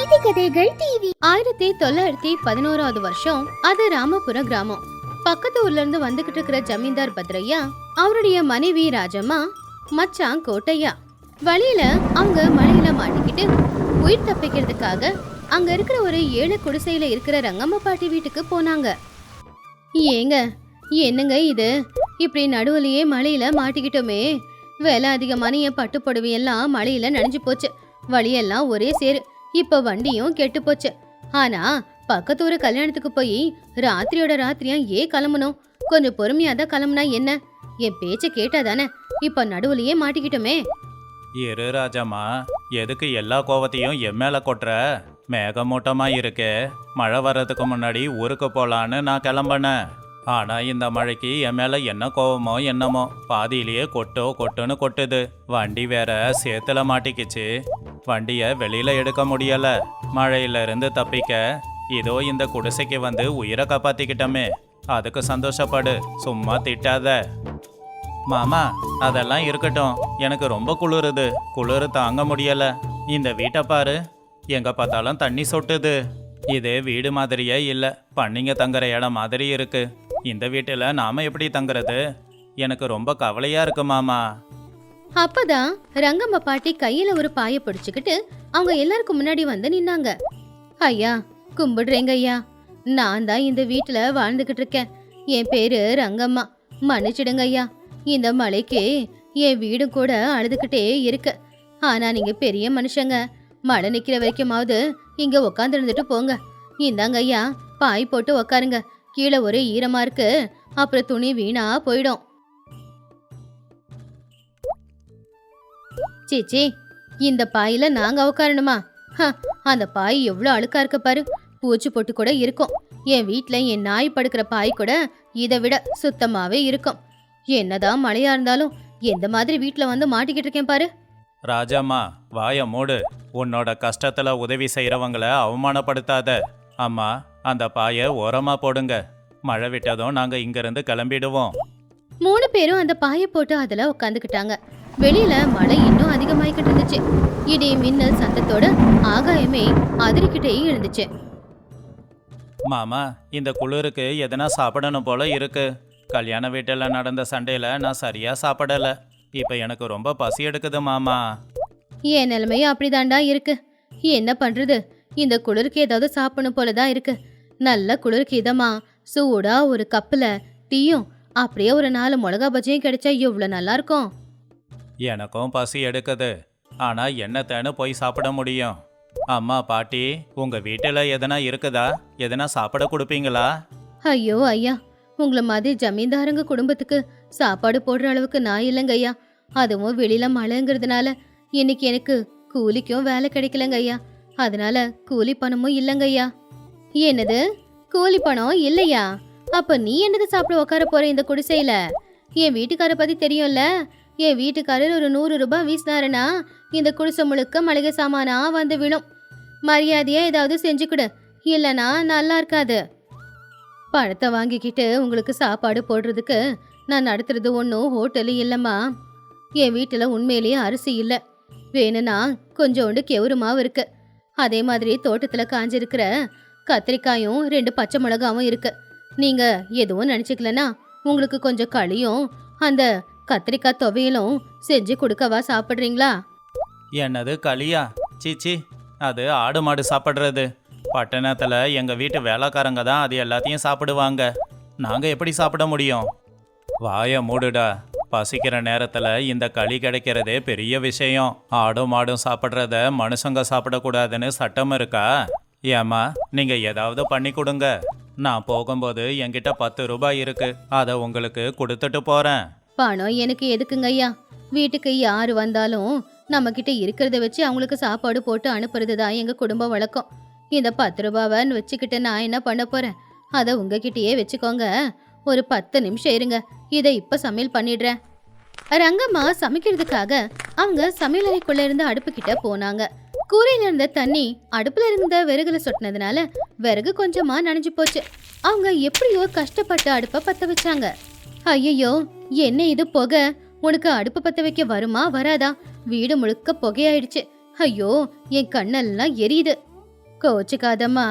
நீதி கதைகள் டிவி. 1911 வருஷம் அது ராமபுர கிராமம். பக்கத்து ஊர்ல இருந்து வந்துகிட்டு இருக்கிற ஜமீன்தார் பத்ரையா, அவருடைய மனைவி ராஜம்மா, மச்சான் கோட்டையா வழியில அவங்க மழையில மாட்டிக்கிட்டு உயிர் தப்பிக்கிறதுக்காக அங்க இருக்கிற ஒரு ஏழை குடிசையில இருக்கிற ரங்கம்மா பாட்டி வீட்டுக்கு போனாங்க. ஏங்க, என்னங்க இது, இப்படி நடுவுலயே மழையில மாட்டிக்கிட்டோமே. விலை அதிகமான என் பட்டு புடவையெல்லாம் மழையில நனைஞ்சு போச்சு. வழியெல்லாம் ஒரே சேரு. இப்ப வண்டியும் கெட்டு போச்சு. ஆனா பக்கத்தூரு கல்யாணத்துக்கு போய் ராத்திரியோட ராத்திரியா கிளம்பணும். கொஞ்சம் பொறுமையா தான் கிளம்புனா என்ன? என் பேச்ச கேட்டாதானே. இப்ப நடுவுலயே மாட்டிக்கிட்டோமே. இரு ராஜம்மா, எதுக்கு எல்லா கோவத்தையும் என் மேல கொட்டுற? மேகமூட்டமா இருக்கு. மழை வர்றதுக்கு முன்னாடி ஊருக்கு போலான்னு நான் கிளம்பினேன். ஆனா இந்த மழைக்கு என் மேல என்ன கோவமோ என்னமோ பாதியிலேயே கொட்டுன்னு கொட்டுது. வண்டி வேற சேத்துல மாட்டிக்கிச்சு. வண்டிய வெளியில எடுக்க முடியல. மழையில இருந்து தப்பிக்க இதோ இந்த குடிசைக்கு வந்து உயிரை காப்பாத்திக்கிட்டோமே, அதுக்கு சந்தோஷப்படு, சும்மா திட்டாத. மாமா, அதெல்லாம் இருக்கட்டும். எனக்கு ரொம்ப குளிருது. குளிர் தாங்க முடியல. இந்த வீட்டை பாரு, எங்க பார்த்தாலும் தண்ணி சொட்டுது. இது வீடு மாதிரியே இல்ல, பண்ணிங்க தங்குற இடம் மாதிரி இருக்கு. இந்த வீட்டுல நாம எப்படி தங்குறது? எனக்கு ரொம்ப கவலையா இருக்கு மாமா. அப்பதான் ரங்கம்மா பாட்டி கையில ஒரு பாய பிடிச்சுக்கிட்டு அவங்க எல்லாருக்கும் முன்னாடி வந்து நின்னாங்க. ஐயா, கும்பிடுறேங்க ஐயா. நான் தான் இந்த வீட்டுல வாழ்ந்துகிட்டு இருக்கேன். என் பேரு ரங்கம்மா. மன்னிச்சிடுங்க ஐயா. இந்த மழைக்கு என் வீடு கூட அழுதுகிட்டே இருக்கு. ஆனா நீங்க பெரிய மனுஷங்க, மழை நிக்கிற வரைக்குமாவது இங்க உக்காந்து இருந்துட்டு போங்க. இந்தாங்க ஐயா, பாய் போட்டு உக்காருங்க. கீழே ஒரே ஈரமா இருக்கு, அப்புறம் துணி வீணா போயிடும். சீச்சி, இந்த பாயில நாங்க உட்காரணுமா? அந்த பாய் எவ்வளவு அழுக்கா இருக்க பாரு. பூச்சி பொட்டு கூட இருக்கும். என் வீட்டுல என் நாய் படுக்கிற பாய் கூட இதை விட சுத்தமாவே இருக்கும். என்னதான் மழையா இருந்தாலும் எந்த மாதிரி வீட்டுல வந்து மாட்டிக்கிட்டு இருக்கேன் பாரு. ராஜம்மா, வாய மூடு. உன்னோட கஷ்டத்துல உதவி செய்யறவங்கள அவமானப்படுத்தாத. அம்மா, அந்த பாய ஓரமா போடுங்க. மழை விட்டதும் நாங்க இங்கிருந்து கிளம்பிடுவோம். 3 பேரும் அந்த பாய போட்டு அதுல உட்காந்துக்கிட்டாங்க. வெளியில மழை இன்னும் அதிகமாயிக்கிட்டு இருந்துச்சு. இடி மின்னல் சத்தத்தோட ஆகாயமே அதிரிக்கிட்டே இருந்துச்சு. மாமா, இந்த குளிருக்கு எதனா சாப்பிடணும் போல இருக்கு. கல்யாண வீட்டில் நடந்த சண்டையில நான் சரியா சாப்பிடல. இப்ப எனக்கு ரொம்ப பசி எடுக்குது மாமா. என் நிலைமையும் அப்படிதாண்டா இருக்கு. என்ன பண்றது? இந்த குளிருக்கு ஏதாவது சாப்பிடணும் போலதான் இருக்கு. நல்ல குளிருக்கு இதமா சூடா ஒரு கப்புல டீயும் அப்படியே ஒரு 4 மிளகா பஜ்ஜியும் கிடைச்சா எவ்வளவு நல்லா இருக்கும். எனக்கும் பசி எடுக்குது. ஆனா என்னத்தேன்னு போய் சாப்பிட முடியும்? அம்மா, பாட்டி, உங்க வீட்டுல எதனா இருக்குதா? எதனா சாப்பிட கொடுப்பீங்களா? ஐயோ ஐயா, உங்களை மாதிரி ஜமீன்தாரங்க குடும்பத்துக்கு சாப்பாடு போடுற அளவுக்கு நான் இல்லைங்க ஐயா. அதுவும் வெளியில மழைங்கிறதுனால இன்னைக்கு எனக்கு கூலிக்கும் வேலை கிடைக்கலங்க ஐயா. அதனால கூலி பணமும் இல்லைங்க ஐயா. என்னது, கூலி பணம் இல்லையா? அப்ப நீ என்னது சாப்பிட உட்கார போற இந்த குடிசையில? என் வீட்டுக்கார பத்தி தெரியும்ல. என் வீட்டுக்காரர் ஒரு 100 ரூபாய் வீசினாருன்னா இந்த குடிசை முழுக்க மளிகை சாமானா வந்து விழும். மரியாதையா ஏதாவது செஞ்சு கொடு, இல்லைனா நல்லா இருக்காது. பணத்தை வாங்கிக்கிட்டு உங்களுக்கு சாப்பாடு போடுறதுக்கு நான் நடத்துறது ஒன்றும் ஹோட்டலு இல்லைம்மா. என் வீட்டில் உண்மையிலேயே அரிசி இல்லை. வேணும்னா கொஞ்சோண்டு கெவுரு மாவு இருக்கு. அதே மாதிரி தோட்டத்தில் காஞ்சிருக்கிற கத்திரிக்காயும் 2 பச்சை மிளகாவும் இருக்கு. நீங்க எதுவும் நினைச்சுக்கலனா உங்களுக்கு கொஞ்சம் களியும் அந்த கத்திரிக்காய் துவையலும் செஞ்சு கொடுக்கவா? சாப்பிட்றீங்களா? என்னது களியா? சீச்சி, அது ஆடு மாடு சாப்பிட்றது. பட்டணத்துல எங்க வீட்டு வேலைக்காரங்க தான் அது எல்லாத்தையும் சாப்பிடுவாங்க. நாங்க எப்படி சாப்பிட முடியும்? வாய மூடுடா. பசிக்கிற நேரத்துல இந்த களி கிடைக்கிறதே பெரிய விஷயம். ஆடும் மாடும் சாப்பிட்றத மனுஷங்க சாப்பிடக்கூடாதுன்னு சட்டம் இருக்கா? ஏம்மா, நீங்க ஏதாவது பண்ணி கொடுங்க. நான் போகும்போது என்கிட்ட 10 ரூபாய் இருக்கு. அதை உங்களுக்கு கொடுத்துட்டு போறேன். பணம் எனக்கு எதுக்குங்க ஐயா? வீட்டுக்கு யாரு வந்தாலும் நம்ம கிட்ட இருக்கிறத வச்சு அவங்களுக்கு சாப்பாடு போட்டு அனுப்புறது தான் எங்க குடும்ப வழக்கம். இந்த 10 ரூபாவன்னு வச்சுக்கிட்டு நான் என்ன பண்ண போறேன்? அதை உங்ககிட்டயே வச்சுக்கோங்க. ஒரு 10 நிமிஷம் இருங்க, இதை இப்ப சமையல் பண்ணிடுறேன். ரங்கம்மா சமைக்கிறதுக்காக அவங்க சமையலறைக்குள்ள இருந்து அடுப்பு கிட்ட போனாங்க. கூரையில இருந்த தண்ணி அடுப்புல இருந்த விறகுல சொட்டினதுனால விறகு கொஞ்சமா நனைஞ்சு போச்சு. அவங்க எப்படியோ கஷ்டப்பட்டு அடுப்பை பத்த வச்சாங்க. ஐயோ, என்ன இது புகை? உனக்கு அடுப்பு பத்த வைக்க வருமா வராதா? வீடு முழுக்க புகையாயிடுச்சு. ஐயோ, என் கண்ணெல்லாம் எரியுது. கோச்சிக்காதம்மா,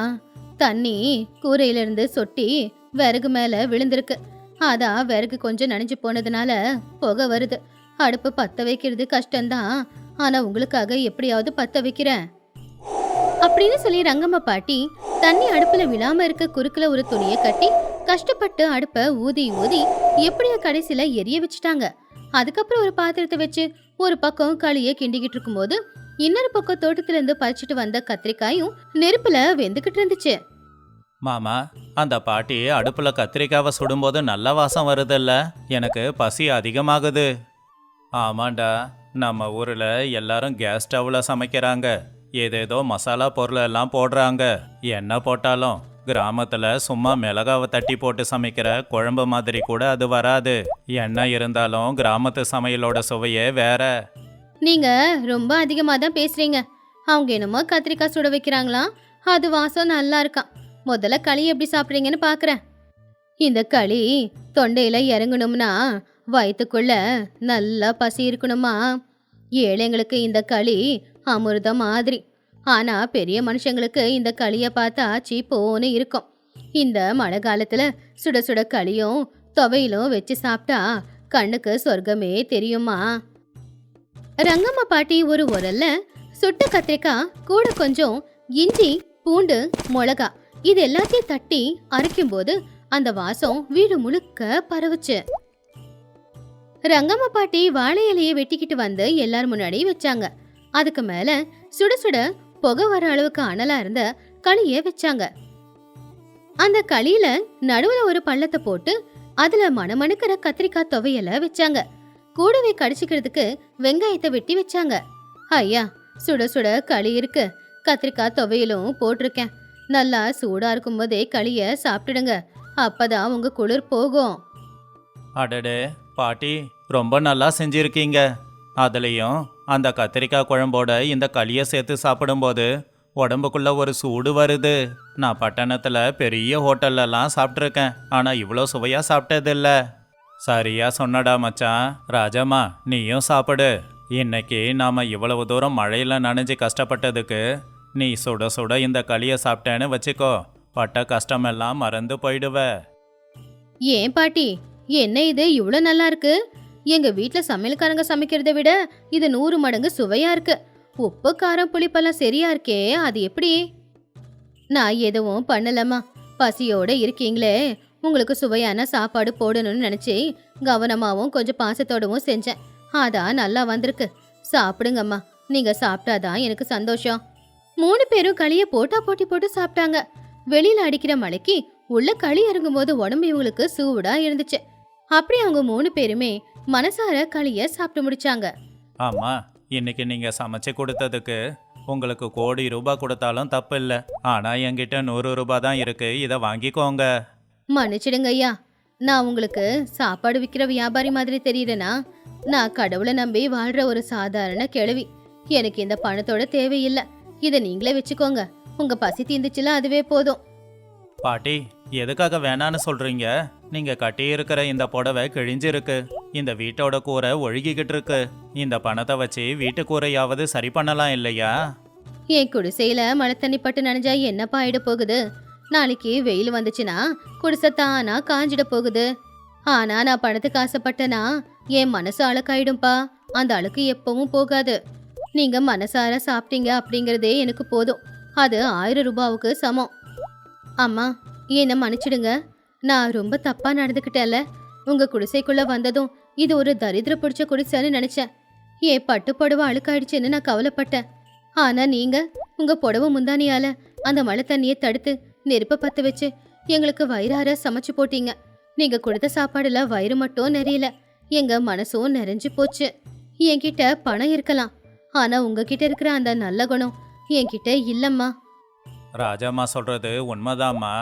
தண்ணி கூரையிலிருந்து சொட்டி விறகு மேல விழுந்திருக்கு. அதான் விறகு கொஞ்சம் நனைஞ்சு போனதுனால புகை வருது. அடுப்பு பத்த வைக்கிறது கஷ்டம்தான், ஆனா உங்களுக்காக எப்படியாவது பத்த வைக்கிறேன் அப்படின்னு சொல்லி ரங்கம்மா பாட்டி தண்ணி அடுப்புல விழாம இருக்க குறுக்குல ஒரு துணியை கட்டி கஷ்டப்பட்டு அடுப்ப ஊதி ஊதி எப்படியோ கடைசியில எரிய வச்சுட்டாங்க. அதுக்கப்புறம் ஒரு பாத்திரத்தை வச்சு ஒரு பக்கம் களிய கிண்டிக்கிட்டு இருக்கும்போது இன்னொரு பக்கம் தோட்டத்துல இருந்து பறிச்சுட்டு வந்த கத்திரிக்காயும் நெருப்புல வெந்துகிட்டு இருந்துச்சு. மாமா, அந்த பாட்டி அடுப்புல கத்திரிக்காவை சுடும்போது நல்ல வாசம் வருதுல்ல, எனக்கு பசி அதிகமாகுது. ஆமாண்டா, நம்ம ஊர்ல எல்லாரும் கேஸ் ஸ்டவ்ல சமைக்கிறாங்க. ஏதேதோ மசாலா பொருள் எல்லாம் போடுறாங்க. என்ன போட்டாலும் கிராமத்துல சும்மா மிளகாவை தட்டி போட்டு சமைக்கிற குழம்பு மாதிரி கூட அது வராது. என்ன இருந்தாலும் கிராமத்து சமையலோட சுவையே வேற. நீங்க ரொம்ப அதிகமா தான் பேசுறீங்க. அவங்க என்னமோ கத்திரிக்காய் சுட வைக்கிறாங்களாம், அது வாசம் நல்லா இருக்கான். முதல்ல களி எப்படி சாப்பிட்றீங்கன்னு பாக்குறேன். இந்த களி தொண்டையில இறங்கணும்னா வயிற்றுக்குள்ள நல்லா பசி இருக்கணுமா. ஏழைங்களுக்கு இந்த களி அமிர்தம் மாதிரி, ஆனா பெரிய மனுஷங்களுக்கு இந்த களியை பார்த்தா சீப்போன்னு இருக்கும். இந்த மழை காலத்துல சுட சுட களியும் துவையிலும் வச்சு சாப்பிட்டா கண்ணுக்கு சொர்க்கமே தெரியுமா. ரங்கம்மா பாட்டி ஒரு உரல்ல சுட்ட கத்திரிக்காய் கூட கொஞ்சம் இஞ்சி, பூண்டு, மிளகா இது எல்லாத்தையும் தட்டி அரைக்கும் போது அந்த வாசம் வீடு முழுக்க பரவுச்சு. ரங்கம்மா பாட்டி வாழை இலையை வெட்டிக்கிட்டு வந்து எல்லார் முன்னாடி வச்சாங்க. அதுக்கு மேல சுட சுட புகை வர அளவுக்கு அனலா இருந்த களிய வச்சாங்க. அந்த களியில நடுவுல ஒரு பள்ளத்தை போட்டு அதுல மணமணுக்கிற கத்திரிக்காய் துவையல வச்சாங்க. கூடவே கடிச்சிக்கிறதுக்கு வெங்காயத்தை வெட்டி வச்சாங்க. ஐயா, சுட சுட களி இருக்கு, கத்திரிக்காய் துவையலும் போட்டிருக்கேன். நல்லா சூடா இருக்கும் போதே களிய சாப்பிட்டுடுங்க, அப்பதான் உங்க குளிர் போகும். அடடே பாட்டி, ரொம்ப நல்லா செஞ்சிருக்கீங்க. அதுலேயும் அந்த கத்திரிக்காய் குழம்போட இந்த களியை சேர்த்து சாப்பிடும்போது உடம்புக்குள்ள ஒரு சூடு வருது. நான் பட்டணத்தில் பெரிய ஹோட்டல்லலாம் சாப்பிட்ருக்கேன், ஆனால் இவ்வளோ சுவையாக சாப்பிட்டதில்ல. சரியா சொன்னடா மச்சான். ராஜம்மா, நீயும் சாப்பிடு. இன்னைக்கு நாம் இவ்வளவு தூரம் மழையில் நனைஞ்சு கஷ்டப்பட்டதுக்கு நீ சுட சுட இந்த களியை சாப்பிட்டேன்னு வச்சுக்கோ, பட்ட கஷ்டமெல்லாம் மறந்து போயிடுவ. ஏன் பாட்டி, என்ன இது இவ்வளோ நல்லா இருக்கு? எங்க வீட்ல சமையல்காரங்க சமைக்கிறதை விட இது 100 மடங்கு சுவையா இருக்கு. உப்பு காரம் புளிப்பெல்லாம் சரியா இருக்கே, அது எப்படி? நான் எதுவும் பண்ணலம்மா, பசியோட இருக்கீங்களே, உங்களுக்கு சுவையான சாப்பாடு போடணும்னு நினைச்சி கவனமாவும் கொஞ்சம் பாசத்தோடவும் செஞ்சேன். அதான் நல்லா வந்திருக்கு. சாப்பிடுங்கம்மா, நீங்க சாப்பிட்டாதான் எனக்கு சந்தோஷம். 3 பேரும் களிய போட்டா போட்டி போட்டு சாப்பிட்டாங்க. வெளியில அடிக்கிற மழைக்கு உள்ள களி இறங்கும் போது உடம்பு இவங்களுக்கு சூடா இருந்துச்சு. அப்படி அவங்க 3 பேருமே மனசார களிய சாப்பிட்டு முடிச்சாங்க. ஆமா, இன்னைக்கு நீங்க சமைச்சு கொடுத்ததுக்கு உங்களுக்கு கோடி ரூபாய் கொடுத்தாலும் தப்பு இல்லை. ஆனா என்கிட்ட 100 ரூபாய் தான் இருக்கு, இதை வாங்கிக்கோங்க. மன்னிச்சிடுங்க ஐயா, நான் உங்களுக்கு சாப்பாடு விற்கிற வியாபாரி மாதிரி தெரியறேனா? நான் கடவுளை நம்பி வாழ்ற ஒரு சாதாரண கிழவி. எனக்கு இந்த பணத்தோட தேவையில்லை, இதை நீங்களே வச்சுக்கோங்க. உங்க பசி தீந்துச்சுல அதுவே போதும். பாட்டி, எதுக்காக வேணான்னு சொல்றீங்க? நீங்க கட்டி இருக்கிற இந்த புடவை கிழிஞ்சிருக்கு, இந்த வீட்டோட கூரை ஒழுகிக்கிட்டு இருக்கு. இந்த பணத்தை வச்சு வீட்டு கூரையாவது சரி பண்ணலாம் இல்லையா? என் குடிசையில மழை தண்ணி பட்டு நனைஞ்சா என்னப்பா ஆயிட போகுது? நாளைக்கு வெயில் வந்துச்சுன்னா குடிசை தானா காஞ்சிட போகுது. ஆனா நான் பணத்துக்கு ஆசைப்பட்டனா என் மனசு அழுக்காயிடும்பா. அந்த அழுக்கு எப்பவும் போகாது. நீங்க மனசார சாப்பிட்டீங்க அப்படிங்கறதே எனக்கு போதும். அது 1000 ரூபாவுக்கு சமம். அம்மா, என்னை மன்னிச்சிடுங்க, நான் ரொம்ப தப்பா நடந்துக்கிட்டேன்ல. உங்க குடிசைக்குள்ள வந்ததும் இது ஒரு தரித்திர பிடிச்ச குடிசைன்னு நினைச்சேன். என் பட்டு புடவை அழுக்காயிடுச்சுன்னு நான் கவலைப்பட்டேன். ஆனா நீங்க உங்க புடவை முந்தானியால அந்த மழை தண்ணியை தடுத்து நெருப்ப பத்த வச்சு எங்களுக்கு வயிறார சமைச்சு போட்டீங்க. நீங்க கொடுத்த சாப்பாடுல வயிறு மட்டும் நிறையல, எங்க மனசும் நிறைஞ்சு போச்சு. என்கிட்ட பணம் இருக்கலாம், ஆனா உங்ககிட்ட இருக்கிற அந்த நல்ல குணம் என்கிட்ட இல்லம்மா. ராஜாம்மா சொல்றது உண்மைதாம்மா.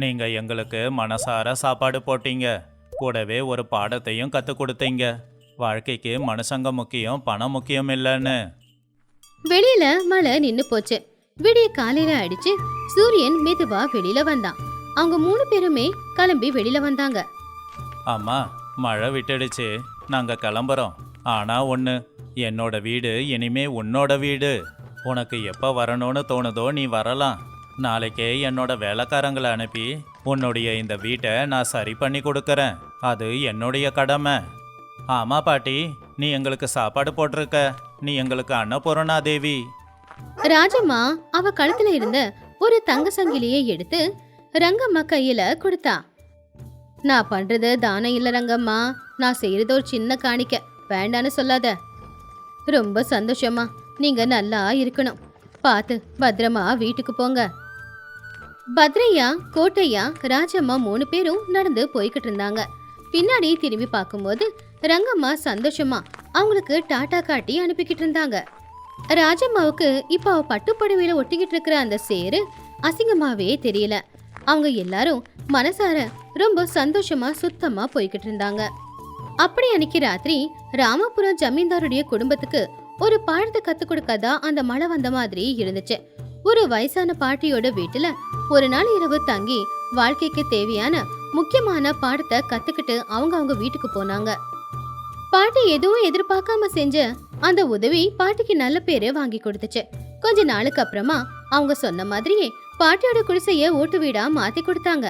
நீங்க எங்களுக்கு மனசார சாப்பாடு போட்டீங்க, கூடவே ஒரு பாடத்தையும் கற்றுக் கொடுத்தீங்க. வாழ்க்கைக்கு மனுஷங்க முக்கியம், பணம் முக்கியம் இல்லைன்னு. வெளியில மழை நின்னு போச்சு. விடிய காலையில அடிச்சு சூரியன் மெதுவா வெளியில வந்தான். அவங்க 3 பேருமே கிளம்பி வெளியில வந்தாங்க. அம்மா, மழை விட்டுடுச்சு, நாங்க கிளம்புறோம். ஆனா ஒன்று, என்னோட வீடு இனிமே உன்னோட வீடு. உனக்கு எப்போ வரணும்னு தோணுதோ நீ வரலாம். நாளைக்கே என்னோட வேலைக்காரங்களை அனுப்பி உன்னுடைய இந்த வீட்டை நான் சரி பண்ணி கொடுக்கறேன். அது என்னுடைய கடமை. ஆமா பாட்டி, நீ எங்களுக்கு சாப்பாடு போட்டிருக்க. நீ எங்களுக்கு அன்னபூரணா தேவி. ராஜம்மா அவ கழுத்துல இருந்த ஒரு தங்க சங்கிலியை எடுத்து ரங்கம்மா கையில கொடுத்தா. நான் பண்றது தானம் இல்ல ரங்கம்மா, நான் செய்யறது ஒரு சின்ன காணிக்க, வேண்டான்னு சொல்லாத. ரொம்ப சந்தோஷமா, நீங்க நல்லா இருக்கணும். பார்த்து பத்திரமா வீட்டுக்கு போங்க. பத்ரையா, கோட்டையா, ராஜம்மா 3 பேரும் நடந்து போய்கிட்டு இருந்தாங்க. பின்னாடி திரும்பி பார்க்கும்போது ரங்கம்மா சந்தோஷமா அவங்களுக்கு டாட்டா காட்டி அனுப்பிக்கிட்டு இருந்தாங்க. ராஜம்மாவுக்கு இப்ப அவ பட்டுப்படவையில ஒட்டிக்கிட்டு இருக்கிற அந்த சேரு அசிங்கமாவே தெரியல. அவங்க எல்லாரும் மனசார ரொம்ப சந்தோஷமா சுத்தமா போய்கிட்டு இருந்தாங்க. அப்படி அன்னைக்கு ராத்திரி ராமபுரம் ஜமீன்தாருடைய குடும்பத்துக்கு ஒரு பாடத்தை கத்து கொடுக்காதா அந்த மழை வந்த மாதிரி இருந்துச்சு. ஒரு வயசான பாட்டியோட வீட்டுல ஒரு நாள் இரவு தங்கி வாழ்க்கைக்கு தேவையான முக்கியமான பாடத்தை கத்துக்கிட்டு அவங்க வீட்டுக்கு போனாங்க. பாட்டி எதுவும் எதிர்பார்க்காம செஞ்ச அந்த உதவி பாட்டிக்கு நல்ல பேரு வாங்கி கொடுத்துச்சு. கொஞ்ச நாளுக்கு அப்புறமா அவங்க சொன்ன மாதிரியே பாட்டியோட குடிசைய ஓட்டு வீடா மாத்தி கொடுத்தாங்க.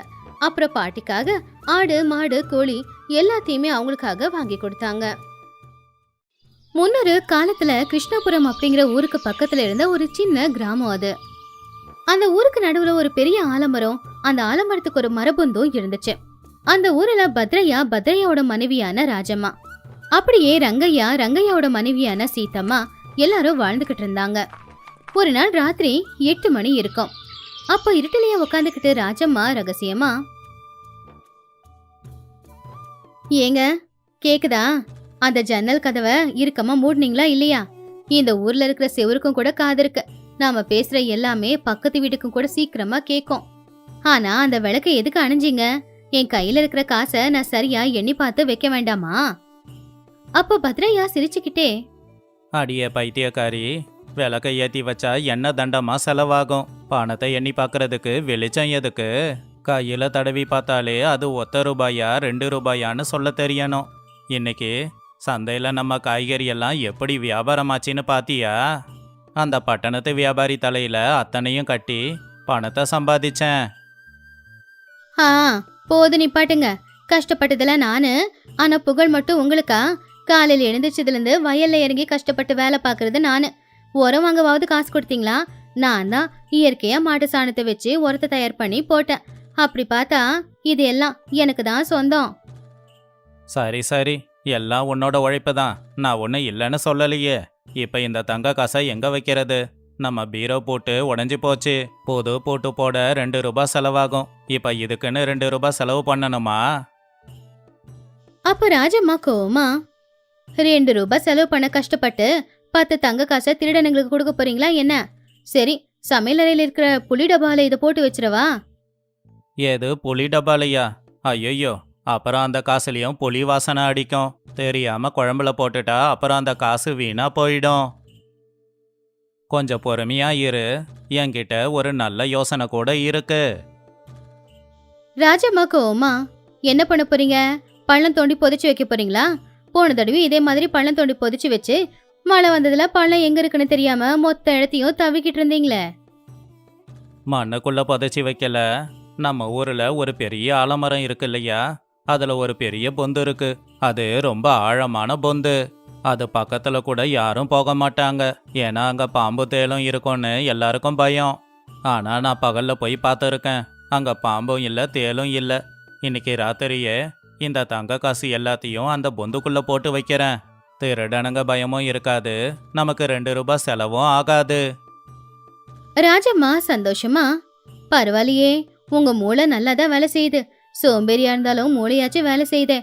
அப்புறம் பாட்டிக்காக ஆடு மாடு கோழி எல்லாத்தையுமே அவங்களுக்காக வாங்கி கொடுத்தாங்க. முன்னொரு காலத்துல கிருஷ்ணபுரம் அப்படிங்கிற ஊருக்கு பக்கத்துல இருந்த ஒரு சின்ன கிராமம் அது. அந்த ஊருக்கு நடுவுல ஒரு பெரிய ஆலமரம், அந்த ஆலமரத்துக்கு ஒரு மரபுந்தும் இருந்துச்சு. அந்த ஊர்ல பத்ரையாவோட மனைவியான ராஜம்மா, அப்படியே ரங்கையாவோட மனைவியான சீதம்மா எல்லாரும் வாழ்ந்துகிட்டு இருந்தாங்க. ஒரு நாள் ராத்திரி 8 மணி இருக்கும். அப்ப இருட்டிலேயே உக்காந்துக்கிட்டு ராஜம்மா ரகசியமா, ஏங்க கேக்குதா? அந்த ஜன்னல் கதவை இறுக்கமா மூடுனீங்களா இல்லையா? இந்த ஊர்ல இருக்கிற செவருக்கும் கூட காது இருக்கு. நாம பேசுற எல்லாமே பக்கத்து வீட்டுக்கும் கூட சீக்கிரமா கேக்கும். ஆனா அந்த விளக்கை எதுக்கு அணைஞ்சிங்க? என் கையில இருக்கிற காசை நான் சரியா எண்ணி பார்த்து வைக்க வேண்டாமா? அப்போ பத்ரையா சிரிச்சுக்கிட்டே, அடியே பைத்தியக்காரி, விளக்க ஏத்தி வச்சா என்ன தண்டமா செலவாகும்? பணத்தை எண்ணி பார்க்கறதுக்கு வெளிச்சம் எதுக்கு? கையில தடவி பார்த்தாலே அது 1 ரூபாயா 2 ரூபாயான்னு சொல்ல தெரியணும். இன்னைக்கு சந்தையில நம்ம காய்கறி எல்லாம் எப்படி வியாபாரமாச்சின்னு பாத்தியா? அந்த பட்டணத்து வியாபாரி தலையில அத்தனையும் கட்டி பணத்தை சம்பாதிச்சேன். போது நிப்பாட்டுங்க. கஷ்டப்பட்டதுல நானு, ஆனா புகழ் மட்டும் உங்களுக்கா? காலையில எழுந்திரிச்சதுல இருந்து வயல்ல இறங்கி கஷ்டப்பட்டு வேலை பாக்குறது நானு. உரம் வாங்கவாவது காசு கொடுத்தீங்களா? நான் தான் இயற்கையா மாட்டு சாணத்தை வச்சு உரத்தை தயார் பண்ணி போட்டேன். அப்படி பார்த்தா இது எல்லாம் எனக்கு தான் சொந்தம். சரி சரி, எல்லாம் உன்னோட உழைப்பு தான். நான் ஒன்றும் இல்லைன்னு சொல்லலையே. இப்போ இந்த தங்க காசை எங்க வைக்கிறது? நம்ம பீரோ பூட்டு உடஞ்சி போச்சு. புது பூட்டு போட 2 ரூபாய் செலவாகும். இப்போ இதுக்குன்னு 2 ரூபாய் செலவு பண்ணணுமா? அப்ப ராஜம்மா கோவமா, 2 ரூபாய் செலவு பண்ண கஷ்டப்பட்டு 10 தங்க காசை திருடனுங்களுக்கு கொடுக்க போறீங்களா என்ன? சரி, சமையலறையில் இருக்கிற புளி டப்பால இதை போட்டு வச்சிரவா? ஏது புளி டப்பாலையா? ஐயோ, அப்புறம் அந்த காசுலயும் புளி வாசனை அடிக்கும். தெரியாம குழம்புல போட்டுட்டா அப்புறம் அந்த காசு வீணா போயிடும். கொஞ்சம் பொறுமையா இரு, என்கிட்ட ஒரு நல்ல யோசனை கூட இருக்கு. ராஜம்மா கோவமா, என்ன பண்ண போறீங்க? பள்ளம் தோண்டி புதைச்சு வைக்க போறீங்களா? போன தடவை இதே மாதிரி பள்ளம் தோண்டி புதைச்சு வச்சு மழை வந்ததுல பள்ளம் எங்க இருக்குன்னு தெரியாம மொத்த இடத்தையும் தவிக்கிட்டு இருந்தீங்களே. மண்ணுக்குள்ள புதைச்சி வைக்கல. நம்ம ஊர்ல ஒரு பெரிய ஆலமரம் இருக்கு இல்லையா? அதுல ஒரு பெரிய பொந்து இருக்கு. அது ரொம்ப ஆழமான பொந்து. அது பக்கத்துல கூட யாரும் போக மாட்டாங்க. ஏன்னா அங்க பாம்பு தேலும் இருக்கும்னு எல்லாருக்கும் பயம். ஆனா நான் பகல்ல போய் பார்த்துருக்கேன். அங்க பாம்பும் இல்ல தேலும் இல்ல. இன்னைக்கு ராத்திரியே இந்த தங்க காசு எல்லாத்தையும் அந்த பொந்துக்குள்ள போட்டு வைக்கிறேன். திருடனுங்க பயமும் இருக்காது, நமக்கு 2 ரூபாய் செலவும் ஆகாது. ராஜம்மா சந்தோஷமா, பரவாயில்லையே, உங்க மூளை நல்லாதான் வேலை செய்யுது. சோம்பேறியா இருந்தாலும் மூளையாச்சும் வேலை செய்யுதே.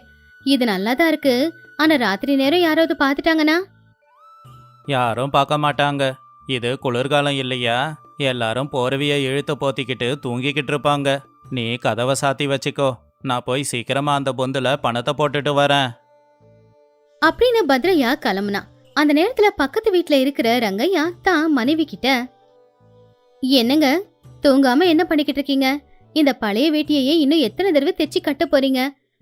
இது நல்லாதான் இருக்கு. ஆனா ராத்திரி நேரம் யாராவது பாத்துட்டாங்கன்னா? யாரும் பார்க்க மாட்டாங்க. இது குளிர்காலம் இல்லையா? எல்லாரும் போர்வையை இழுத்து போத்திக்கிட்டு தூங்கிக்கிட்டு இருப்பாங்க. நீ கதவை சாத்தி வச்சுக்கோ. நான் போய் சீக்கிரமா அந்த பொந்துல பணத்தை போட்டுட்டு வரேன் அப்படின்னு பத்ரையா கிளம்புனா. அந்த நேரத்துல பக்கத்து வீட்டுல இருக்கிற ரங்கையா தான் மனைவி கிட்ட, என்னங்க தூங்காம என்ன பண்ணிக்கிட்டு இருக்கீங்க? இந்த பழைய வேட்டியையே இன்னும் எத்தனை தடவை தைச்சி கட்ட போறீங்க?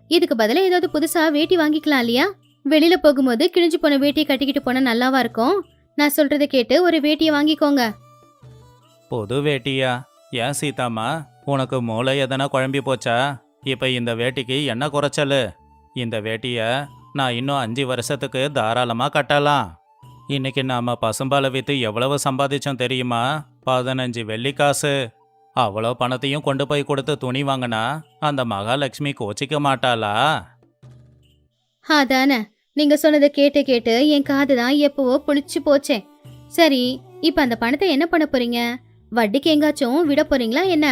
இதுக்கு பதிலா ஏதாவது புதுசா வேட்டி வாங்கிக்கலாம் இல்லையா? வெளியில போகும்போது கிழிஞ்சு போன வேட்டியை கட்டிக்கிட்டு போனா நல்லாவா இருக்கும்? நான் சொல்றதை கேட்டு ஒரு வேட்டியை வாங்கிக்கோங்க. புது வேட்டியா? ஏன் சீதாம்மா, உனக்கு மூளை எதனா குழம்பி போச்சா? இப்போ இந்த வேட்டிக்கு என்ன குறைச்சலு? இந்த வேட்டிய நான் இன்னும் 5 வருஷத்துக்கு தாராளமாக கட்டலாம். இன்னைக்கு நாம பசும்பாலை விற்று எவ்வளவு சம்பாதிச்சோம் தெரியுமா? 15 வெள்ளிக்காசு. அவ்வளோ பணத்தையும் கொண்டு போய் கொடுத்து துணி வாங்கினா அந்த மகாலட்சுமி கோச்சிக்க மாட்டாளா? அதானே, நீங்க சொன்னதை கேட்டு கேட்டு என் காது தான் எப்பவோ புளிச்சு போச்சே. சரி, இப்ப அந்த பணத்தை என்ன பண்ண போறீங்க? வட்டிக்கு எங்காச்சும் விட போறீங்களா என்ன?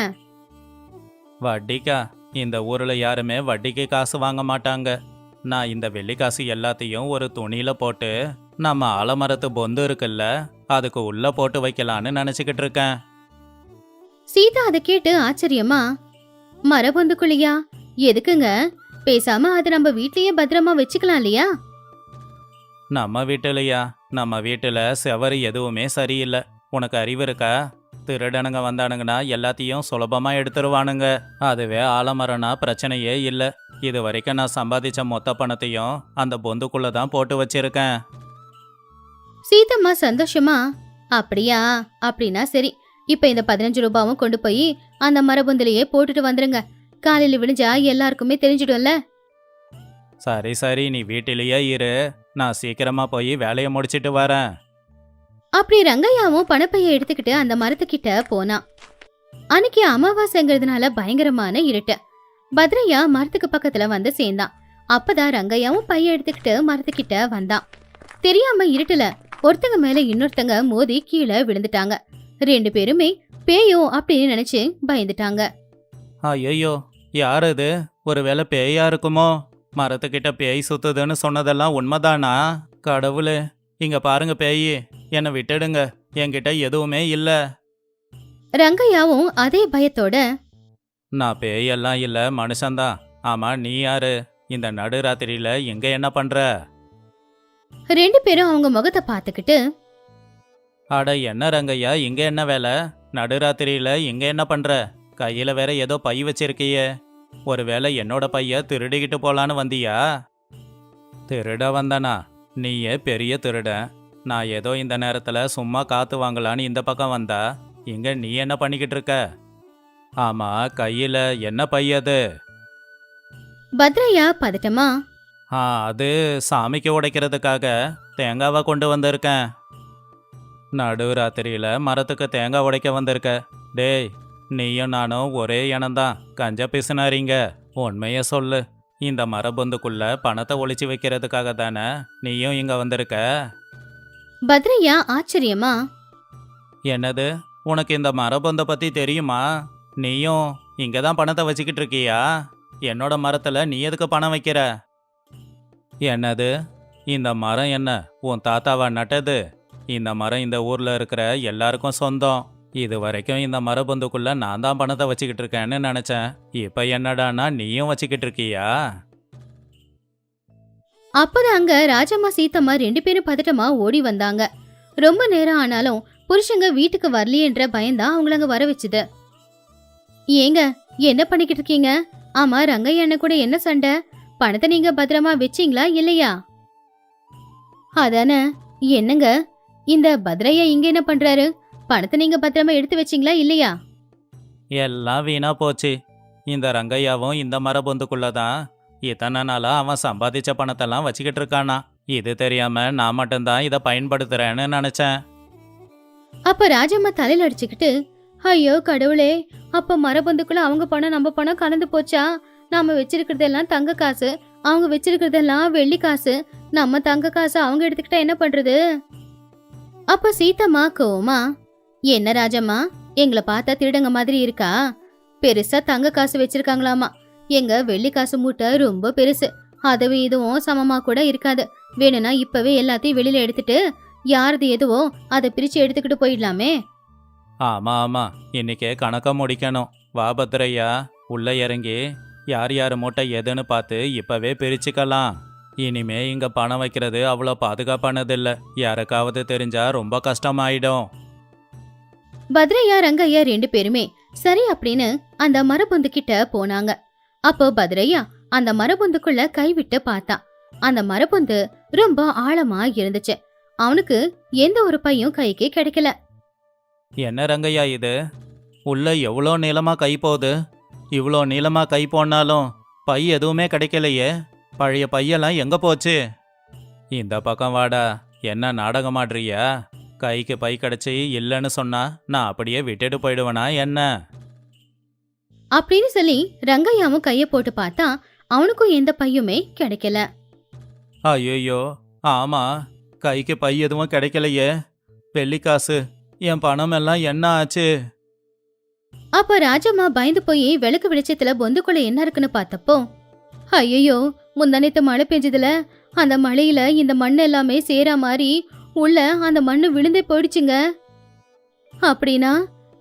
வட்டிக்கா? இந்த ஊரில் யாருமே வட்டிக்கு காசு வாங்க மாட்டாங்க. நான் இந்த வெள்ளிக்காசு எல்லாத்தையும் ஒரு துணியில போட்டு நம்ம ஆலமரத்து பொந்து இருக்குல்ல, அதுக்கு உள்ள போட்டு வைக்கலான்னு நினச்சிக்கிட்டு இருக்கேன். சீதா அதை கேட்டு ஆச்சரியமா, மரபொந்துக்குள்ளியா? எதுக்குங்க? பேசாம அது நம்ம வீட்லயே பத்திரமா வச்சுக்கலாம் இல்லையா? நம்ம வீட்டுலையா? நம்ம வீட்டில் செவரு எதுவுமே சரியில்லை. உனக்கு அறிவு இருக்கா? திருடனுங்க வந்தானுங்கன்னா எல்லாத்தையும் சுலபமாக எடுத்துருவானுங்க. அதுவே ஆலமரம்னா பிரச்சனையே இல்லை. இது வரைக்கும் நான் சம்பாதிச்ச மொத்த பணத்தையும் அந்த பொந்துக்குள்ள தான் போட்டு வச்சிருக்கேன். சீதம்மா சந்தோஷமா, அப்படியா? அப்படின்னா சரி, இப்ப இந்த 15 ரூபாவும் கொண்டு போய் அந்த மரபொந்திலேயே போட்டுட்டு வந்துருங்க. காலையில விடிஞ்சா எல்லாருக்குமே தெரிஞ்சிடும்ல. சரி சரி, நீ வீட்டிலேயே இரு, நான் சீக்கிரமா போய் வேலையை முடிச்சிட்டு வரேன். அப்படி ரங்கையாவும் பணப்பைய எடுத்துக்கிட்டு அந்த மரத்துக்கிட்ட போனான். அன்னைக்கு அமாவாசைங்கிறதுனால பயங்கரமான இருட்டு. பத்ரையா மரத்துக்கு பக்கத்துல வந்து சேர்ந்தான். அப்பதான் ரங்கையாவும் பைய எடுத்துக்கிட்டு மரத்துக்கிட்ட வந்தான். தெரியாம இருட்டுல ஒருத்தங்க மேல இன்னொருத்தங்க மோதி கீழே விழுந்துட்டாங்க. 2 பேருமே பேயோ அப்படின்னு நினைச்சு பயந்துட்டாங்க. ஐயோ, யார் இது? ஒருவேளை பேயா இருக்குமோ? மரத்துக்கிட்ட பேய் சுத்துதுன்னு சொன்னதெல்லாம் உண்மைதானா? கடவுளே, இங்க பாருங்க பேயி, என்னை விட்டுடுங்க, என்கிட்ட எதுவுமே இல்ல. ரங்கையாவும் அதே பயத்தோட, நான் பேயெல்லாம் இல்ல, மனுஷன்தான். ஆமா, நீ யாரு? இந்த நடுராத்திரியில எங்க என்ன பண்ற? 2 பேரும் அவங்க முகத்தை பார்த்துக்கிட்டு, அட என்ன ரங்கையா, இங்க என்ன வேலை? நடுராத்திரியில இங்க என்ன பண்ற? கையில வேற ஏதோ பை வச்சிருக்கியே. ஒருவேளை என்னோட பைய திருடிக்கிட்டு போலான்னு வந்தியா? திருட வந்தனா? நீயே பெரிய திருடன். நான் ஏதோ இந்த நேரத்துல சும்மா காத்து வாங்கலான்னு இந்த பக்கம் வந்தா, இங்க நீ என்ன பண்ணிக்கிட்டு இருக்க? ஆமா, கையில என்ன பை அது? பத்ரையா பதட்டமா, அது சாமிக்கு உடைக்கிறதுக்காக தேங்காவை கொண்டு வந்திருக்கேன். நடுராத்திரியில மரத்துக்கு தேங்காய் உடைக்க வந்திருக்க? டேய், நீயும் நானும் ஒரே இனம்தான், கஞ்ச பிசுனாரிங்க. உண்மைய சொல்லு, இந்த மரபொந்துக்குள்ள பணத்தை ஒளிச்சு வைக்கிறதுக்காக தானே நீயும் இங்க வந்திருக்க? பத்ரையா ஆச்சரியமா, என்னது, உனக்கு இந்த மரபொந்த பத்தி தெரியுமா? நீயும் இங்க தான் பணத்தை வச்சுக்கிட்டு இருக்கியா? என்னோட மரத்துல நீ எதுக்கு பணம் வைக்கிற? என்னது, இந்த மரம் என்ன உன் தாத்தாவா நட்டது? இந்த மரம் இந்த ஊர்ல இருக்கிற எல்லாருக்கும் சொந்தம். இது வரைக்கும் இந்த மரபொந்துக்குள்ள நான் தான் பணத்தை வச்சுக்கிட்டு இருக்கேன்னு நினைச்சேன். இப்ப என்னடானா நீயும் வச்சுக்கிட்டு இருக்கியா? அப்பதான் அங்க ராஜம்மா சீத்தம்மா 2 பேரும் பதட்டமா ஓடி வந்தாங்க. ரொம்ப நேரம் ஆனாலும் புருஷங்க வீட்டுக்கு வரலையேன்ற பயம்தான் அவங்கள அங்க வர வச்சுது. ஏங்க, என்ன பண்ணிக்கிட்டு இருக்கீங்க? ஆமா, ரங்கையா அண்ணன் கூட என்ன சண்டை? பணத்தை நீங்க பத்திரமா வச்சீங்களா இல்லையா? அதானே. என்னங்க, இந்த பத்ரையா இங்க என்ன பண்றாரு? பணத்தை நீங்க பத்திரமா எடுத்து வச்சீங்களா இல்லையா? எல்லாம் வீணா போச்சு. இந்த ரங்கையாவும் இந்த மரபொந்துக்குள்ள தான் இத்தனை நாளா அவன் சம்பாதிச்ச பணத்தெல்லாம் வச்சுக்கிட்டு இருக்கானா. இது தெரியாம நான் மட்டும்தான் இதை பயன்படுத்துறேன்னு நினைச்சேன். அப்ப ராஜம்மா தலையில அடிச்சுக்கிட்டு, ஐயோ கடவுளே, அப்ப மரபொந்துக்குள்ள அவங்க பணம் நம்ம பணம் கலந்து போச்சா? நாம வச்சிருக்கிறதெல்லாம் தங்க காசு, அவங்க வச்சிருக்கிறதெல்லாம் வெள்ளி காசு. நம்ம தங்க காசு அவங்க எடுத்துக்கிட்டா என்ன பண்றது? அப்ப சீத்தம்மா கோவமா, என்ன ராஜம்மா, எங்களை பார்த்தா திருடங்க மாதிரி இருக்கா? பெருசா தங்க காசு வச்சிருக்காங்களாமா. எங்க வெள்ளி காசு மூட்டை ரொம்ப பெருசு, அதுவும் இதுவும் சமமா கூட இருக்காது. வேணும்னா இப்பவே எல்லாத்தையும் வெளியில எடுத்துட்டு யாரது எதுவோ அதை பிரிச்சு எடுத்துக்கிட்டு போயிடலாமே. ஆமா ஆமா, இன்னைக்கே கணக்க முடிக்கணும். வா பத்ரையா, உள்ள இறங்கி யார் யார் மூட்டை எதுன்னு பார்த்து இப்பவே பிரிச்சுக்கலாம். இனிமே இங்க பணம் வைக்கிறது அவ்வளோ பாதுகாப்பானதில்லை. யாருக்காவது தெரிஞ்சா ரொம்ப கஷ்டமாயிடும். பத்ரையா ரங்கையா 2 பேருமே சரி அப்படின்னு அந்த மரபொந்து கிட்ட போனாங்க. அப்போ பத்ரையா அந்த மரபொந்துக்குள்ள கைவிட்டு பார்த்தான். அந்த மரபொந்து ரொம்ப ஆழமா இருந்துச்சு. அவனுக்கு எந்த ஒரு பையும் கைக்கு கிடைக்கல. என்ன ரங்கையா இது? உள்ள எவ்வளோ நீளமா கை போகுது. இவ்வளோ நீளமா கை போனாலும் பை எதுவுமே கிடைக்கலையே. பழைய பையெல்லாம் எங்க போச்சு? இந்த பக்கம் வாடா. என்ன நாடகம் ஆடுறியா? கைக்கு பை கிடைச்சி இல்லைன்னு சொன்னா நான் அப்படியே விட்டுட்டு போயிடுவேனா என்ன? அப்படின்னு சொல்லி ரங்கையாவும் கைய போட்டு பார்த்தா அவனுக்கும் எந்த பையுமே கிடைக்கல. ஐயோ, ஆமா, கைக்கு பை எதுவும் கிடைக்கலையே. வெள்ளிக்காசு, என் பணம் எல்லாம் என்ன ஆச்சு? அப்ப ராஜம்மா பயந்து போய் விளக்கு வெளிச்சத்துல பொந்துக்குள்ள என்ன இருக்குன்னு பார்த்தப்போ, ஐயோ, முந்தானத்து மழை பெஞ்சதுல அந்த மழையில இந்த மண் எல்லாமே சேரா மாதிரி உள்ள அந்த மண்ணு விழுந்தே போயிடுச்சுங்க. அப்படின்னா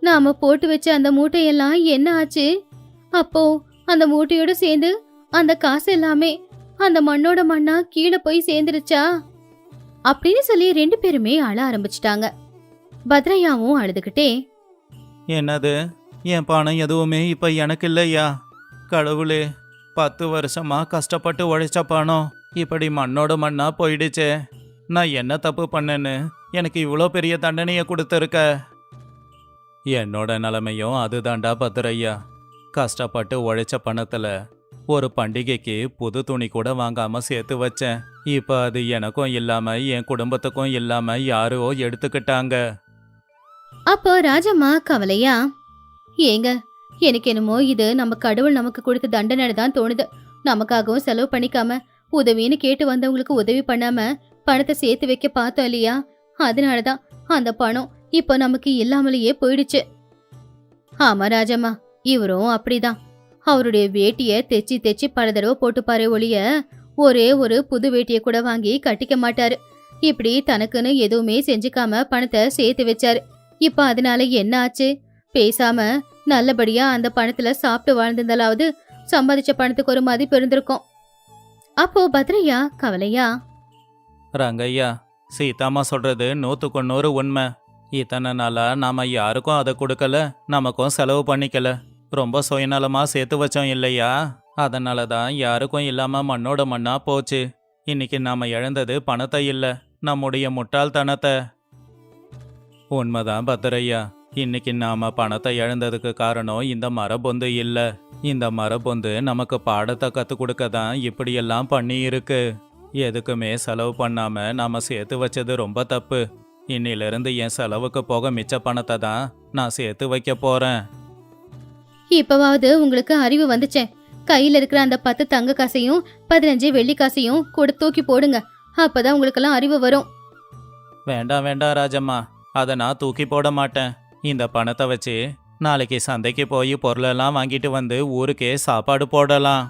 நாம போட்டு வச்ச அந்த மூட்டையெல்லாம் என்ன ஆச்சு? அப்போ அந்த மூட்டையோட சேர்ந்து அந்த காசு எல்லாமே அந்த மண்ணோட மண்ணா கீழே போய் சேர்ந்துருச்சா? அப்படின்னு சொல்லி 2 பேருமே அழ ஆரம்பிச்சிட்டாங்க. பத்ரையாவும் அழுதுகிட்டே, என்னது, என் பணம் எதுவுமே இப்ப எனக்கு இல்லையா? கடவுளே, 10 வருஷமா கஷ்டப்பட்டு உழைச்ச பணம் இப்படி மண்ணோட மண்ணா போயிடுச்சே. நான் என்ன தப்பு பண்ணேன்னு எனக்கு இவ்வளோ பெரிய தண்டனையை கொடுத்துருக்க? என்னோட நிலைமையும் அதுதான்டா பத்ரையா. கஷ்டப்பட்டு உழைச்ச பணத்துல ஒரு பண்டிகைக்கு புது துணி கூட வாங்காம சேர்த்து வச்சேன். இப்ப அது எனக்கும் இல்லாம என் குடும்பத்துக்கும் இல்லாம யாரோ எடுத்துக்கிட்டாங்க. அப்போ ராஜம்மா கவலையா, ஏங்க, எனக்கு என்னமோ இது நம்ம கடவுள் நமக்கு கொடுத்த தண்டனை தான் தோணுது. நமக்காகவும் செலவு பண்ணிக்காம உதவின்னு கேட்டு வந்தவங்களுக்கு உதவி பண்ணாம பணத்தை சேர்த்து வைக்க பார்த்தோம் இல்லையா? அதனாலதான் அந்த பணம் இப்போ நமக்கு இல்லாமலேயே போயிடுச்சு. ஆமா ராஜம்மா, இவரும் அப்படிதான். அவருடைய வேட்டிய தைச்சி தைச்சி பல தடவை போட்டுப்பாரு ஒழிய ஒரே ஒரு புது வேட்டியை கூட வாங்கி கட்டிக்க மாட்டாரு. இப்படி தனக்குன்னு எதுவுமே செஞ்சுக்காம பணத்தை சேர்த்து வச்சாரு. இப்ப அதனால என்ன ஆச்சு? பேசாம நல்லபடியா அந்த பணத்துல சாப்பிட்டு வாழ்ந்திருந்தாலாவது சம்பாதிச்ச பணத்துக்கு ஒரு மதிப்பு இருந்திருக்கும். அப்போ பத்ரையா கவலையா, ரங்கையா, சீதாமா சொல்றது 100க்கு 100 உண்மை. இத்தனை நாளா நாம யாருக்கும் அதை கொடுக்கல, நமக்கும் செலவு பண்ணிக்கல. ரொம்ப சுயநலமா சேர்த்து வச்சோம் இல்லையா? அதனால தான் யாருக்கும் இல்லாம மண்ணோட மண்ணா போச்சு. இன்னைக்கு நாம இழந்தது பணத்தை இல்ல, நம்முடைய முட்டாள்தனத்தை. உண்மைதான் பத்ரையா. இன்னைக்கு நாம பணத்தை இழந்ததுக்கு காரணம் இந்த மரபொந்து இல்ல. இந்த மரபொந்து நமக்கு பாடத்தை கத்து கொடுக்க தான் இப்படியெல்லாம் பண்ணி இருக்கு. எதுக்குமே செலவு பண்ணாம நாம சேர்த்து வச்சது ரொம்ப தப்பு. இன்னிலிருந்து என் செலவுக்கு போக மிச்ச பணத்தை தான் நான் சேர்த்து வைக்க போறேன். இப்பவாவது உங்களுக்கு அறிவு வந்துச்சே. கையில இருக்கிற அந்த 10 தங்க காசையும் 15 வெள்ளி காசையும் கூட தூக்கி போடுங்க. அப்பதான் உங்களுக்கெல்லாம் அறிவு வரும். வேண்டாம் வேண்டாம் ராஜம்மா, அதை நான் தூக்கி போட மாட்டேன். இந்த பணத்தை வச்சு நாளைக்கு சந்தைக்கு போய் பொருளெல்லாம் வாங்கிட்டு வந்து ஊருக்கே சாப்பாடு போடலாம்.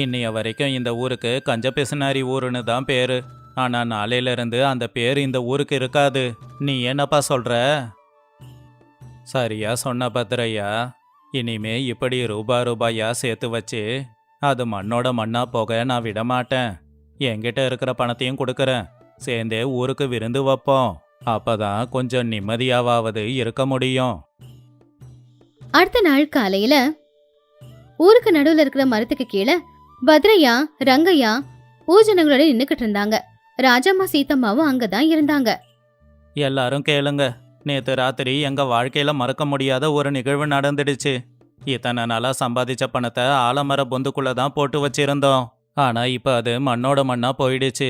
இன்னைய வரைக்கும் இந்த ஊருக்கு கஞ்ச பிசுனாரி ஊருன்னு தான் பேரு. ஆனா நாளையிலிருந்து அந்த பேர் இந்த ஊருக்கு இருக்காது. நீ என்னப்பா சொல்ற? சரியா சொன்ன பத்ரையா. இனிமே இப்படி ரூபாயா சேர்த்து வச்சு அது மண்ணோட மண்ணா போக நான் விட மாட்டேன். என்கிட்ட இருக்கிற பணத்தையும் கொடுக்கறேன். சேர்ந்தே ஊருக்கு விருந்து வைப்போம். அப்பதான் கொஞ்சம் நிம்மதியாவது இருக்க முடியும். அடுத்த நாள் காலையில ஊருக்கு நடுவுல இருக்கிற மரத்துக்கு கீழே பத்ரையா ரங்கையா பூஜனங்களோட நின்னுக்கிட்டு இருந்தாங்க. ராஜம்மா சீத்தம்மாவும் அங்கதான் இருந்தாங்க. எல்லாரும் கேளுங்க. நேத்து ராத்திரி எங்க வாழ்க்கையில மறக்க முடியாத ஒரு நிகழ்வு நடந்துடுச்சு. இத்தனை நாளா சம்பாதிச்ச பணத்தை ஆலமர பொந்துக்குள்ள தான் போட்டு வச்சிருந்தோம். ஆனா இப்ப அது மண்ணோட மண்ணா போயிடுச்சு.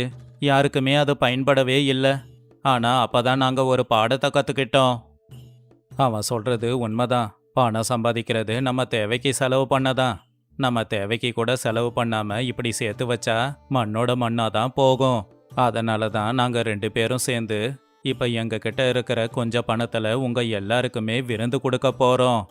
யாருக்குமே அது பயன்படவே இல்லை. ஆனா அப்பதான் நாங்க ஒரு பாடத்தை கத்துக்கிட்டோம். அவன் சொல்றது உண்மைதான். பணம் சம்பாதிக்கிறது நம்ம தேவைக்கு செலவு பண்ணதான். நம்ம தேவைக்கு கூட செலவு பண்ணாம இப்படி சேர்த்து வச்சா மண்ணோட மண்ணா தான் போகும். அதனால தான் நாங்க 2 பேரும் சேர்ந்து இப்ப எங்க கிட்ட இருக்கிற கொஞ்சம் பணத்துல உங்க எல்லாருக்குமே விருந்து கொடுக்க போறோம்.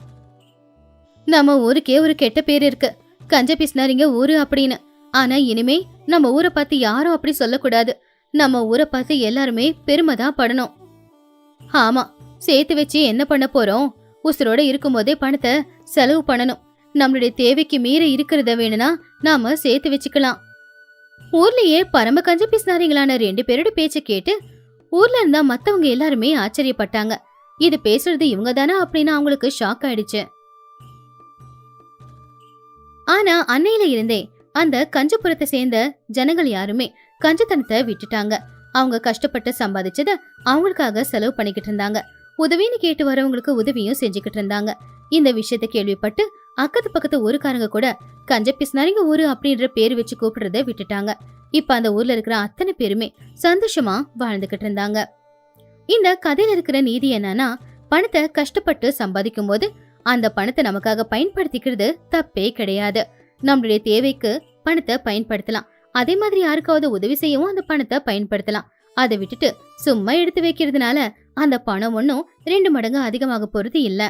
நம்ம ஊருக்கே ஒரு கெட்ட பேர் இருக்கு, கஞ்ச பிஸ்னாரிங்க ஊரு அப்படின்னு. ஆனா இனிமே நம்ம ஊரை பார்த்து யாரும் அப்படி சொல்லக்கூடாது. நம்ம ஊரை பார்த்து எல்லாருமே பெருமை தான் படணும். ஆமா, சேர்த்து வச்சு என்ன பண்ண போறோம்? உசுரோட இருக்கும்போதே பணத்தை செலவு பண்ணணும். நம்மளுடைய தேவைக்கு மீற இருக்கிறத வேணும்னா நாம சேர்த்து வச்சுக்கலாம். ஊர்லயே பரம கஞ்ச பிஸ்னாரிங்களான 2 பேரோட பேச்ச கேட்டு ஊர்ல இருந்தா மத்தவங்க எல்லாருமே ஆச்சரியப்பட்டாங்க. இது பேசுறது இவங்க தானே அப்படின்னு அவங்களுக்கு ஷாக் ஆயிடுச்சு. ஆனா அன்னையில இருந்தே அந்த கஞ்சபுரத்தை சேர்ந்த ஜனங்கள் யாருமே கஞ்சத்தனத்தை விட்டுட்டாங்க. அவங்க கஷ்டப்பட்டு சம்பாதிச்சத அவங்களுக்காக செலவு பண்ணிக்கிட்டு இருந்தாங்க. உதவின்னு கேட்டு வரவங்களுக்கு உதவியும் செஞ்சுக்கிட்டு இருந்தாங்க. இந்த விஷயத்த கேள்விப்பட்டு அக்கத்து பக்கத்து ஊருக்காரங்க கூட கஞ்ச பிஸ்னாரிங்க ஊரு அப்படின்ற பேரு வச்சு கூப்பிடுறத விட்டுட்டாங்க. இப்ப அந்த ஊர்ல இருக்கிற அத்தனை பேருமே சந்தோஷமா வாழ்ந்துகிட்டு இருந்தாங்க. இந்த கதையில இருக்கிற நீதி என்னன்னா, பணத்தை கஷ்டப்பட்டு சம்பாதிக்கும் போது அந்த பணத்தை நமக்காக பயன்படுத்திக்கிறது தப்பே கிடையாது. நம்மளுடைய தேவைக்கு பணத்தை பயன்படுத்தலாம். அதே மாதிரி யாருக்காவது உதவி செய்யவும் அந்த பணத்தை பயன்படுத்தலாம். அதை விட்டுட்டு சும்மா எடுத்து வைக்கிறதுனால அந்த பணம் ஒன்னும் 2 மடங்கு அதிகமாக போறது இல்ல.